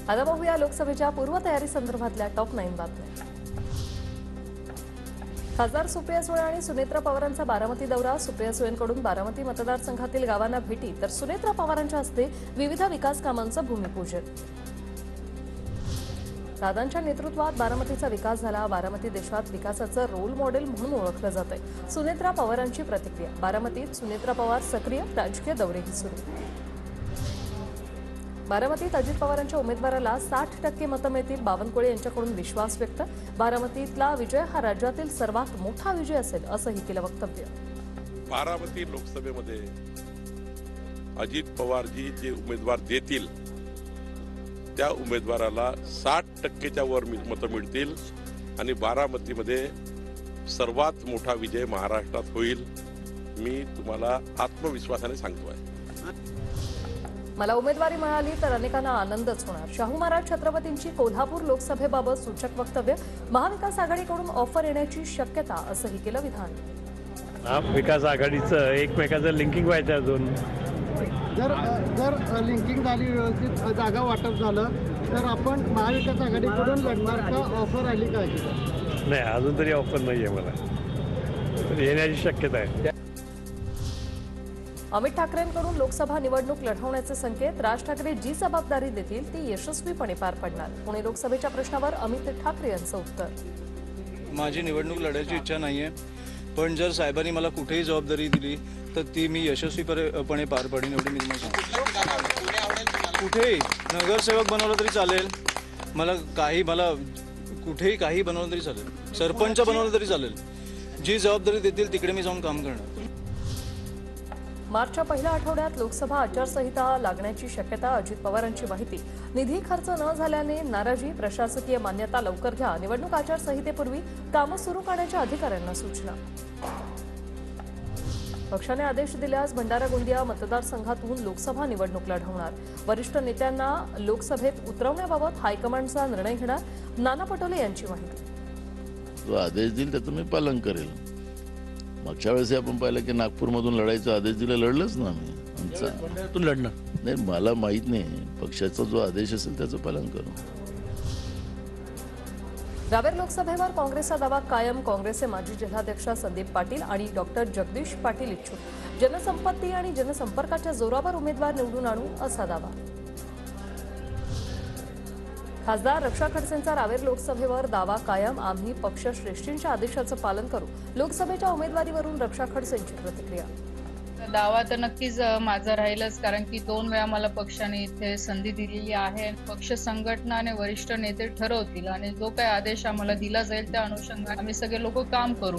आता बघूया लोकसभेच्या पूर्वतयारी संदर्भातल्या टॉप 9 बातम्या। खासदार सुप्रिया सुळे आणि सुनेत्रा पवारांचा बारामती दौरा। सुप्रिया सुळेंकडून बारामती मतदारसंघातील गावांना भेटी तर सुनेत्रा पवारांच्या हस्ते विविध विकास कामांचं भूमिपूजन। दादांच्या नेतृत्वात बारामतीचा विकास झाला। बारामती देशात विकासाचं रोल मॉडेल म्हणून ओळखलं जातंय। सुनेत्रा पवारांची प्रतिक्रिया। बारामतीत सुनेत्रा पवार सक्रिय, राजकीय दौरेही सुरू। बारामतीत अजित पवारांच्या उमेदवाराला 60% मतं मिळतील। बावनकुळे यांच्याकडून विश्वास व्यक्त। बारामतीतला विजय हा राज्यातील सर्वात मोठा विजय असेल असंही केलं वक्तव्य। बारामती लोकसभेमध्ये अजित पवारजी जे उमेदवार देतील त्या उमेदवाराला 60%च्या वर मतं मिळतील आणि बारामतीमध्ये सर्वात मोठा विजय महाराष्ट्रात होईल, मी तुम्हाला आत्मविश्वासाने सांगतोय। मला उमेदवारी मिळाली तर अनेकांना आनंदच होणार। शाहू महाराज छत्रपतींची कोल्हापूर लोकसभेबाबत सूचक वक्तव्य। महाविकास आघाडीकडून ऑफर येण्याची शक्यता असंही केलं विधान। विकास आघाडीचं एकमेकाचं लिंकिंग व्हायचं अजून। जर लिंकिंग झाली, व्यवस्थित जागा वाटप झालं तर आपण महाविकास आघाडीकडून लढणार का? ऑफर आली का? नाही, अजून तरी ऑफर नाही आहे मला, येण्याची शक्यता आहे। अमित ठाकरेंकडून लोकसभा निवडणूक लढवण्याचे संकेत। राज ठाकरे जी जबाबदारी देतील ती यशस्वीपणे पार पडणार। पुणे लोकसभेच्या प्रश्नावर अमित ठाकरे यांचं उत्तर। माझी निवडणूक लढायची इच्छा नाहीये, पण जर साहेबांनी मला कुठेही जबाबदारी दिली तर ती मी यशस्वीपणे पार पडेन एवढी मी तुम्हाला सांगतो। कुठेही नगरसेवक बनवलं तरी चालेल, मला कुठेही काही बनवलं तरी चालेल, सरपंच बनवलं तरी चालेल, जी जबाबदारी देतील तिकडे मी जाऊन काम करणार। मार्चच्या पहिल्या आठवड्यात लोकसभा आचारसंहिता लागण्याची शक्यता। अजित पवारांची माहिती। निधी खर्च न झाल्याने नाराजी। प्रशासकीय मान्यता लवकर घ्या। निवडणूक आचारसंहितेपूर्वी कामं सुरू करण्याच्या अधिकाऱ्यांना सूचना। पक्षाने आदेश दिल्यास भंडारा गोंदिया मतदारसंघातून लोकसभा निवडणूक लढवणार। वरिष्ठ नेत्यांना लोकसभेत उतरवण्याबाबत हायकमांडचा निर्णय घेणार। नाना पटोले यांची माहिती। जो आदेश देईल त्याचं मी पालन करेल। मागच्या वेळेस आपण पाहिलं की नागपूरमधून लढायचा आदेश दिला, लढलंच ना मी। भंडाऱ्यातून लढणार नाही, मला माहित नाही, पक्षाचा जो आदेश असेल त्याचं पालन करू। रावेर लोकसभेवर काँग्रेसचा दावा कायम। काँग्रेसचे माजी जिल्हाध्यक्ष संदीप पाटील आणि डॉक्टर जगदीश पाटील इच्छुक। जनसंपत्ती आणि जनसंपर्काच्या जोरावर उमेदवार निवडून आणू असा दावा। खासदार रक्षा खडसेंचा रावेर लोकसभेवर दावा कायम। आम्ही पक्षश्रेष्ठींच्या आदेशाचं पालन करू। लोकसभेच्या उमेदवारीवरून रक्षा खडसेंची प्रतिक्रिया। दावा तर नक्कीच माझा राहीलच, कारण की 2 वेळा मला पक्षाने इथे संधी दिलेली आहे। पक्ष संघटना आणि वरिष्ठ नेते ठरवतील आणि जो काही आदेश आम्हाला दिला जाईल त्या अनुषंगाने आम्ही सगळे लोक काम करू।